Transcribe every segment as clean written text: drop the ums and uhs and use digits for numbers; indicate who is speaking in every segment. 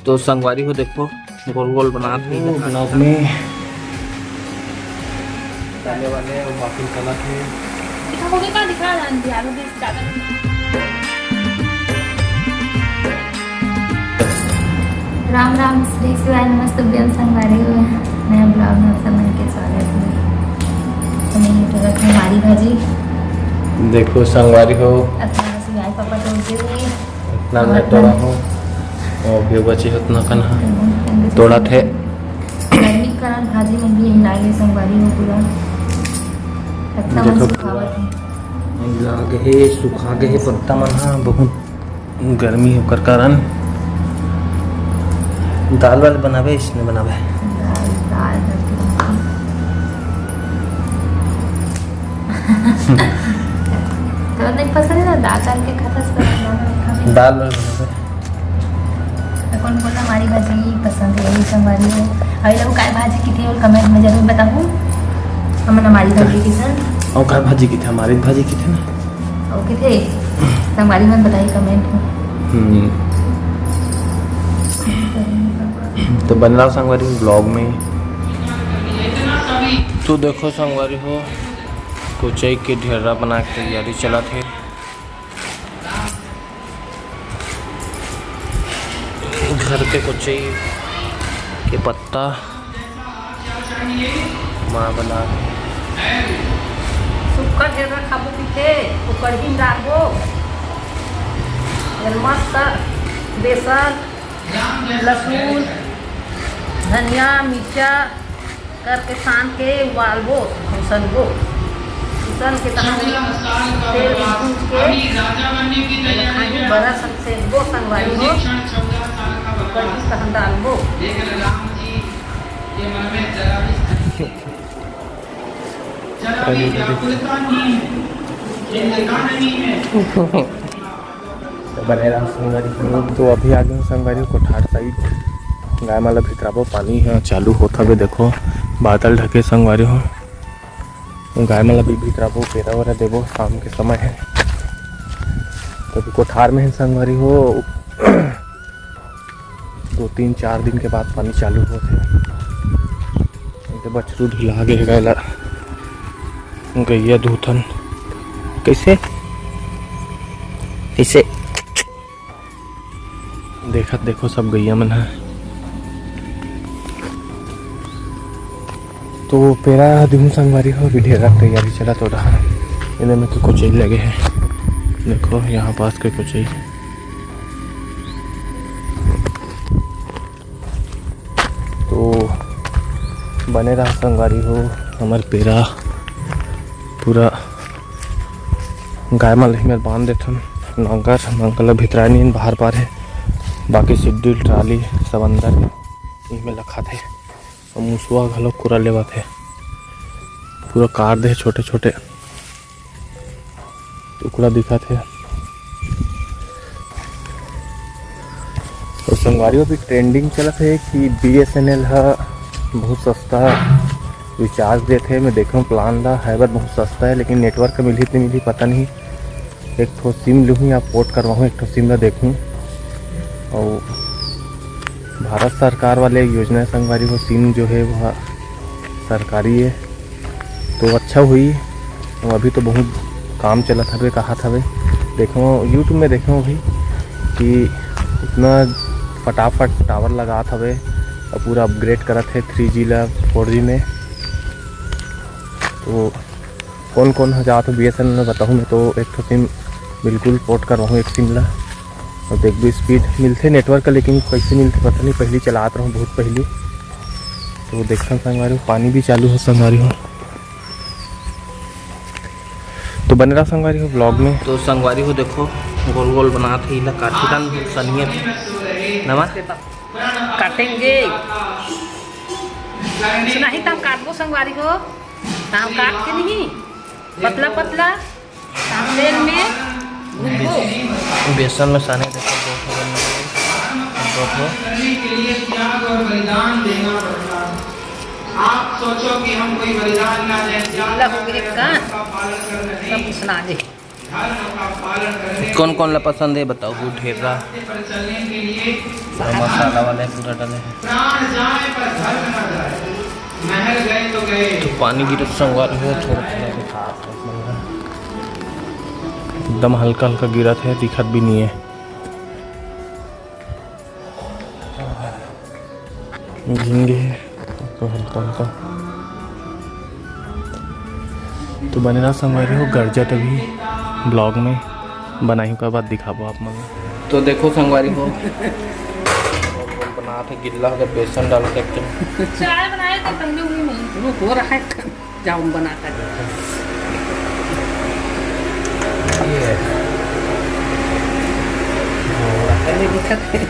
Speaker 1: तो संगवारी हो देखो गोल गोल बना थे
Speaker 2: ब्लॉग में डालने वाले और बाकी कला थे
Speaker 3: दिखा राम राम श्री शिवाय नमस्तुभ्यम संगवारी हो नया ब्लॉग में आप सब के स्वागत है। तो मैंने तो रखी हमारी भाजी
Speaker 2: देखो संगवारी हो
Speaker 3: अपना शिवाय पापा तोड़ते हुए
Speaker 2: इतना मैं तोड़ा हूँ और भी बची उतना कना तोड़ा थे
Speaker 3: गर्मी के कारण भाजी में भी लागे संगवारी हो पूरा पत्ता मन सुखावत है
Speaker 2: लागे है सुखा गए है पत्ता मन हाँ बहुत गर्मी होकर कारण दाल वाल बनावे इसने बनावे
Speaker 3: दाल तो नहीं पसंद है ना दाल के खाता से
Speaker 2: दाल वाल बनावे
Speaker 3: कौन बोला हमारी भाजी पसंद है यही संगवारी है। अभी लोग काय भाजी की थी और कमेंट में जरूर बताऊँ हमने हमारी भाजी की सर
Speaker 2: और काय भाजी की थी हमारी भाजी की थी ना
Speaker 3: ओके थे संगवारी में बताइए कमेंट में।
Speaker 2: तो बन रहा संगवारी ब्लॉग में तो देखो संगवारी हो कुचई के ढेरा बना के तैयारी चला थे घर के कुचई के पत्ता माँ बना
Speaker 4: सुक्का ढेरा खाबो पीछे तो कढ़ी डालबो मस्त बेसन लहसुन धनिया मिर्चा करके सान के उबालबो उसनबो उसन के तेल भूज के बड़ा सबसे दो संगवारी हो कढ़ी कहन डालबो
Speaker 2: बने रहा संगवारी तो अभी आ गए संगवारी कोठार साइड गाय माला भितराबो पानी है चालू होता भी देखो बादल ढके संगवारी हो गाय माला भी भितराबो पेरा वरा देबो शाम के समय है तो अभी कोठार में है संगवारी हो 2-3-4 दिन के बाद पानी चालू होते बछरू ढिला गे गैला गैया धूथन कैसे कैसे देखत देखो सब गैया मन है तो पेरा दिहू संगवारी हो भी ढेरा तैयारी चला तो रहा इन्हें में तो कुछ लगे हैं देखो यहाँ पास के कुछ तो बने रहा संगवारी हो हमारे पेरा पूरा गाय माल में बांध देथन नांगल भितरा नहीं बाहर पार है बाकी सिड्डी ट्राली सब अंदर में रखा थे और मुसुआ घलो पूरा लेवा थे पूरा कार दे छोटे छोटे टुकड़ा दिखा थे तो संगवारी भी ट्रेंडिंग चला थे कि BSNL है बहुत सस्ता रिचार्ज देते मैं देखूँ प्लान ला है बहुत सस्ता है लेकिन नेटवर्क मिली पता नहीं एक ठो सिम लूँ या पोर्ट करवाऊँ एक ठो सिम ला देखूँ और भारत सरकार वाले योजना संगवारी वो सिम जो है वह सरकारी है तो अच्छा हुई अभी तो बहुत काम चला था कहा था देखो यूट्यूब में देखो अभी कि इतना फटाफट टावर लगा था और पूरा अपग्रेड करा थे 3G ला 4G में तो कौन कौन है जाता BSNL में बताऊँ मैं तो एक तो सिम बिल्कुल पोर्ट करवाऊँ एक सिम ला और देख भी स्पीड मिलते नेटवर्क का लेकिन कैसे मिलते पता नहीं पहले चलाता रहूँ बहुत पहले तो देखता संगवारी पानी भी चालू हो संगवारी हो तो बन रहा संगवारी हो ब्लॉग में
Speaker 1: तो संगवारी हो देखो गोल गोल बना थे इला काठी दान सनिए नमा
Speaker 4: काटेंगे नहीं तो हम काटबो संगवारी हो हम काट के नहीं पतला पतला तेल में भूनबो
Speaker 1: बेसन में साने देखो
Speaker 5: के लिए त्याग और बलिदान देना पड़ता है। आप सोचो कि हम कोई बलिदान ना दें
Speaker 4: लहू गिरी का सब सुना दे
Speaker 5: धर्म का पालन करने
Speaker 1: कौन कौन ला पसंद है बताओ। वो ढेरा
Speaker 5: पर चलने के लिए
Speaker 1: मसाला वाले पूरा डाले हैं।
Speaker 5: प्राण जाए पर धर्म न जाए, महल गए तो गए।
Speaker 1: तो पानी की तो संगवारी है, थोड़ा थोड़ा दिखा एकदम हल्का हल्का गिरत है, दिखत भी नहीं है। झींगे तो हल्का हल्का तो बने रहा संगवारी हो। गरजट अभी ब्लॉग में बनाई के बाद दिखाबो आप मन। तो देखो संगवारी हो बना थे गिल्ला अगर बेसन डाल के एकदम
Speaker 4: चाय बनाए तो पहले हुई नहीं वो हो रहा है जाऊँ बना कर।
Speaker 1: ये
Speaker 4: पहले दिखत है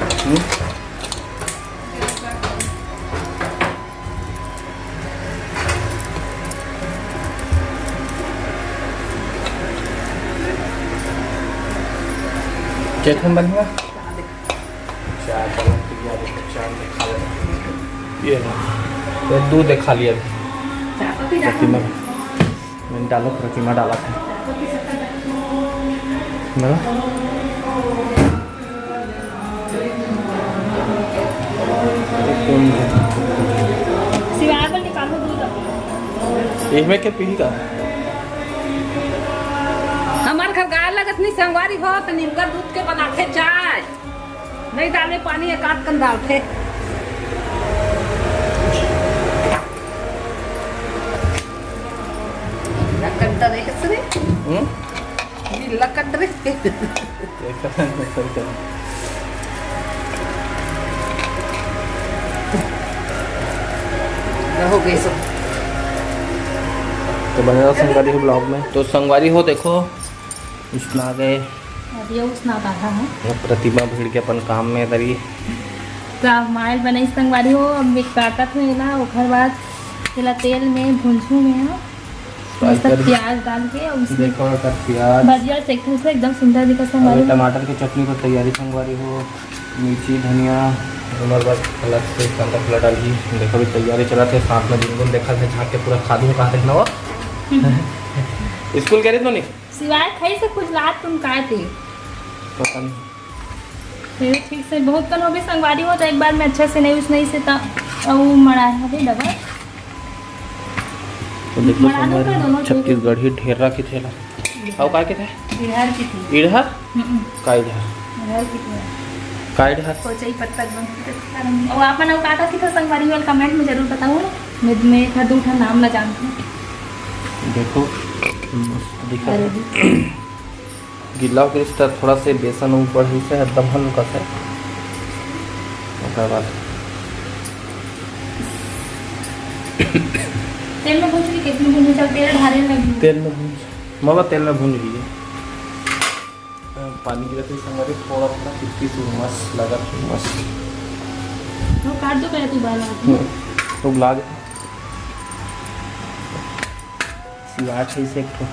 Speaker 1: चेतन बन गया चाय दिखा ये तो दूध दिखा लिया प्रतिमा मैंने डालो प्रतिमा डाला था ना।
Speaker 3: सिवाय पर निकालो दूध।
Speaker 1: इसमें क्या पी का
Speaker 4: हमारे घर गाय लगत नहीं संगवारी हो तो नीमकर दूध के बनाते चाय नहीं डाले पानी एक आध कन डालते। हो गई सब
Speaker 1: तो बने संगवारी हो ब्लॉग में। तो संगवारी हो देखो उसना आ गए
Speaker 3: अभी उसना रहा है
Speaker 1: प्रतिमा भीड़ के अपन काम में तरी
Speaker 3: माइल बनाई संगवारी हो। अब एक काटत में ना ओकर बाद तेला तेल में भूंजू में मस्त प्याज डाल के और उसमें
Speaker 1: देखो कर प्याज
Speaker 3: भजिया सेकने से एकदम सुंदर दिखा संगवारी।
Speaker 1: टमाटर की चटनी को तैयारी संगवारी हो। मिर्ची धनिया हमारे पास अलग से कांदा फुला डाली। देखो भी तैयारी चला थे साथ में दिन देखा थे झाँक के पूरा खादी में कहा देखना हो स्कूल कह रही तो नहीं
Speaker 3: सिवाय खाई से कुछ लात तुम काहे थे
Speaker 1: पता नहीं
Speaker 3: फिर ठीक से बहुत कन हो भी संगवारी हो तो एक बार में अच्छे से नहीं उसने से वो मरा है डबल।
Speaker 1: तो देखो संगवारी छत्तीसगढ़ी ढेरा की थेला और काय के थे
Speaker 3: इधर की थी
Speaker 1: इधर का इधर
Speaker 3: इधर की थी
Speaker 1: का इधर
Speaker 3: कोचई पत्ता बन और आपन और काका की था संगवारी वाला कमेंट में जरूर बताओ। मैं था दो ठा नाम ना जानती हूँ।
Speaker 1: देखो दिखा गिल्ला के इस तरह थोड़ा से बेसन ऊपर ही से एकदम हल्का से बाद
Speaker 3: तेल में भून के कितनी भून चल तेल ढारे में
Speaker 1: तेल में भून मगर तेल में भून लीजिए। पानी की रखी संगवारी थोड़ा थोड़ा कितनी मस्त लगा मस्त
Speaker 3: वो काट दो पहले तू बाल
Speaker 1: तो बुला दे सिवाय से एक तो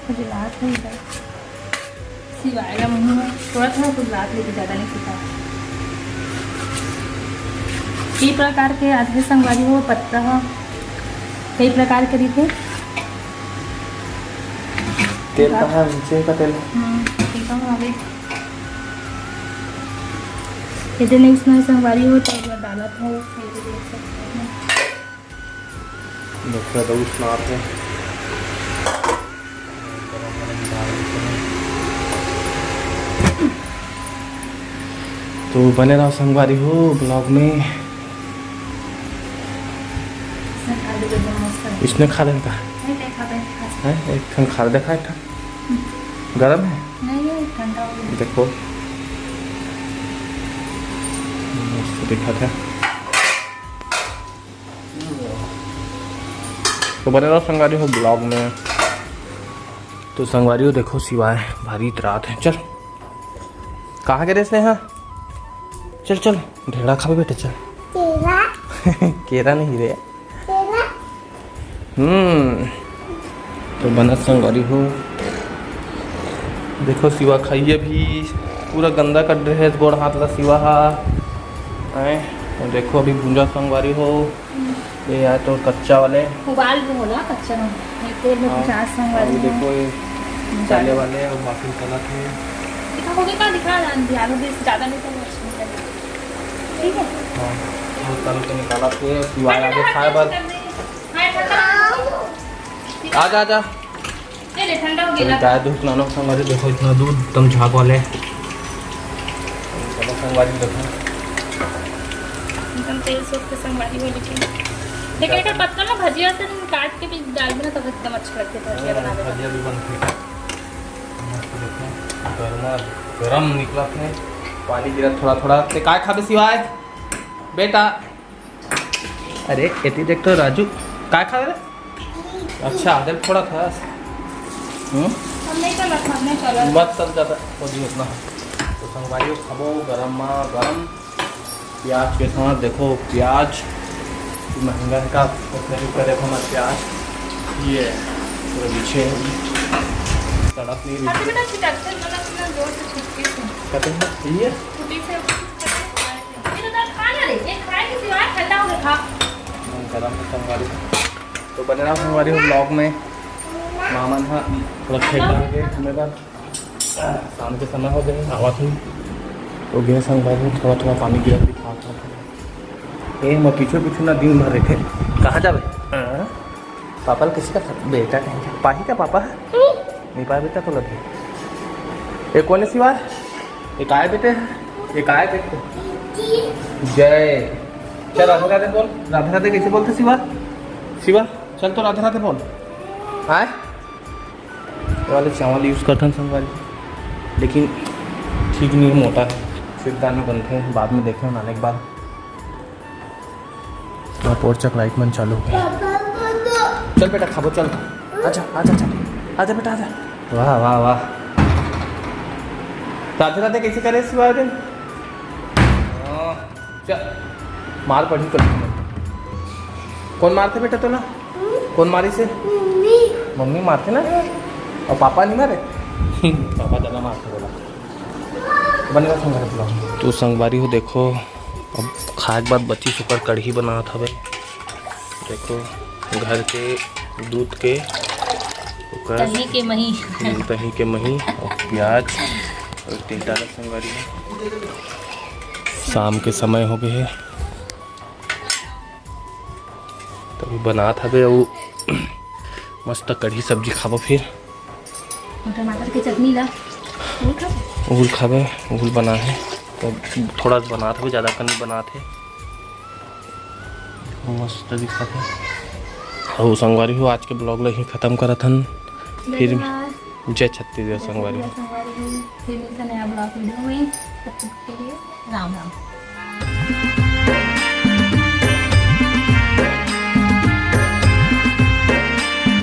Speaker 3: मुझे लात नहीं है सिवाय का मुंह में थोड़ा थोड़ा कुछ लात लेके ज़्यादा नहीं सीखा। कई प्रकार के आधे संगवारी हो पत्ता हो कई प्रकार के रीते
Speaker 1: तेल कहाँ है नीचे का तेल
Speaker 3: ठीक है आगे यदि नहीं उसमें संगवारी हो तो अगर डाला था वो देख सकते हैं।
Speaker 1: देखो तो उसमें आते तो बने रहो संगवारी हो ब्लॉग में। इसने खा लेता है एक खन खा देखा था गरम है
Speaker 3: नहीं ठंडा हो गया।
Speaker 1: देखो मस्त दिखा था। तो बने रहो संगवारी हो ब्लॉग में। तो संगवारी हो देखो सिवाय भारी रात है। चल कहाँ गए से यहाँ चल चल ढेड़ा खा बेटे चल केरा नहीं रे तो बना संगवारी हो देखो सिवा खाइए भी पूरा गंदा कर रहे है गोड़ हाथ ला सिवा है। तो देखो अभी भूंजा संगवारी हो ये यार तो कच्चा वाले
Speaker 3: उबाल के होला कच्चा में तेल में 50 संगवारी
Speaker 1: देखो ये चाले वाले और बाकी सलाद है।
Speaker 3: दिखाओगे क्या दिखा ध्यान से ज़्यादा नहीं तो ठीक है।
Speaker 1: हाँ वो तल के निकाला थे सिवाय आगे खाए बस। आजा आजा
Speaker 3: ठंडा हो गया।
Speaker 1: गाय दूध नानो संगवारी देखो इतना दूध एकदम झाग वाले। चलो संगवारी देखो
Speaker 3: एकदम तेल सोख के संगवारी वाली थी। लेकिन एक पत्ता ना भजिया से काट के भी डाल देना तब एकदम अच्छा लगता है भजिया बनाने में।
Speaker 1: भजिया भी बनती है मस्त देखो गरमा गरम निकला थे पानी गिरा थोड़ा थोड़ा ते काय खाबे सिवाय बेटा। अरे एती देख तो राजू काय खावे रे। अच्छा आदर थोड़ा था।
Speaker 3: हम नहीं कर रखा हमने चला
Speaker 1: मत चल जाता तो जी उतना तो संगवारी खाबो गरम गरम प्याज के साथ देखो प्याज महंगा है का कितने रुपये देखो ना प्याज ये पूरे पीछे सड़क नहीं
Speaker 3: हां बेटा चिटकते मतलब इतना जोर से चिपके
Speaker 1: कहते हैं ये
Speaker 3: छुट्टी से ये तो खा ना रे ये खाए के सिवाय ठंडा हो गया खा
Speaker 1: गरम संगवारी तो बने रहा संगवारी हो ब्लॉग में मामन हाँ थोड़ा खेल डालेंगे हमें बार शाम के समय हो गए आवा थी तो गए संगवारी थोड़ा थोड़ा पानी गिरा दिखा ए मैं पीछे पीछे ना दिन भर रखे कहाँ जावे पापा किसका बेटा कहेंगे पाही का पापा है नहीं पाया बेटा तो लगे एक कौन है सिवा एक आए बेटे एक आए बेटे जय चल राधे राधे बोल राधे राधे कैसे बोलते शिवा शिवा चल तो राधे राधे बोल आए वाले चावल यूज़ करते हैं संगवारी लेकिन ठीक नहीं मोटा है फिर दाने बनते हैं बाद में देखें बनाने के बाद। पोर्चक लाइट मन चालू हो गया। चल बेटा खाबो चल आजा आजा चल आजा बेटा आजा। वाह वाह वाह राधे राधे कैसे करे सिवा दिन चल मार पड़ी कर कौन मारते बेटा तो ना कौन मारी से मम्मी मारते ना और पापा नहीं मारे पापा ज़्यादा मारते बोला बनेगा संगवारी ब्लॉग तो संगवारी हो देखो अब खाए के बाद बच्ची सुकर कढ़ी बना था भाई देखो घर के दूध के
Speaker 3: दही के मही
Speaker 1: दही के मही और प्याज और 3 डाला संगवारी में शाम के समय हो गए है तभी बना था बे वो मस्त कढ़ी सब्जी खाबो फिर
Speaker 3: टमाटर की चटनी ला
Speaker 1: उल खाबे उल बना है तो थोड़ा बना था ज़्यादा कम बना थे मस्त दिखा था और संगवारी हो आज के ब्लॉग ला ही ख़त्म करा था फिर जय छत्तीसगढ़ संगवारी
Speaker 3: फिर मिलता नया ब्लॉग वीडियो में तब तक के लिए राम राम।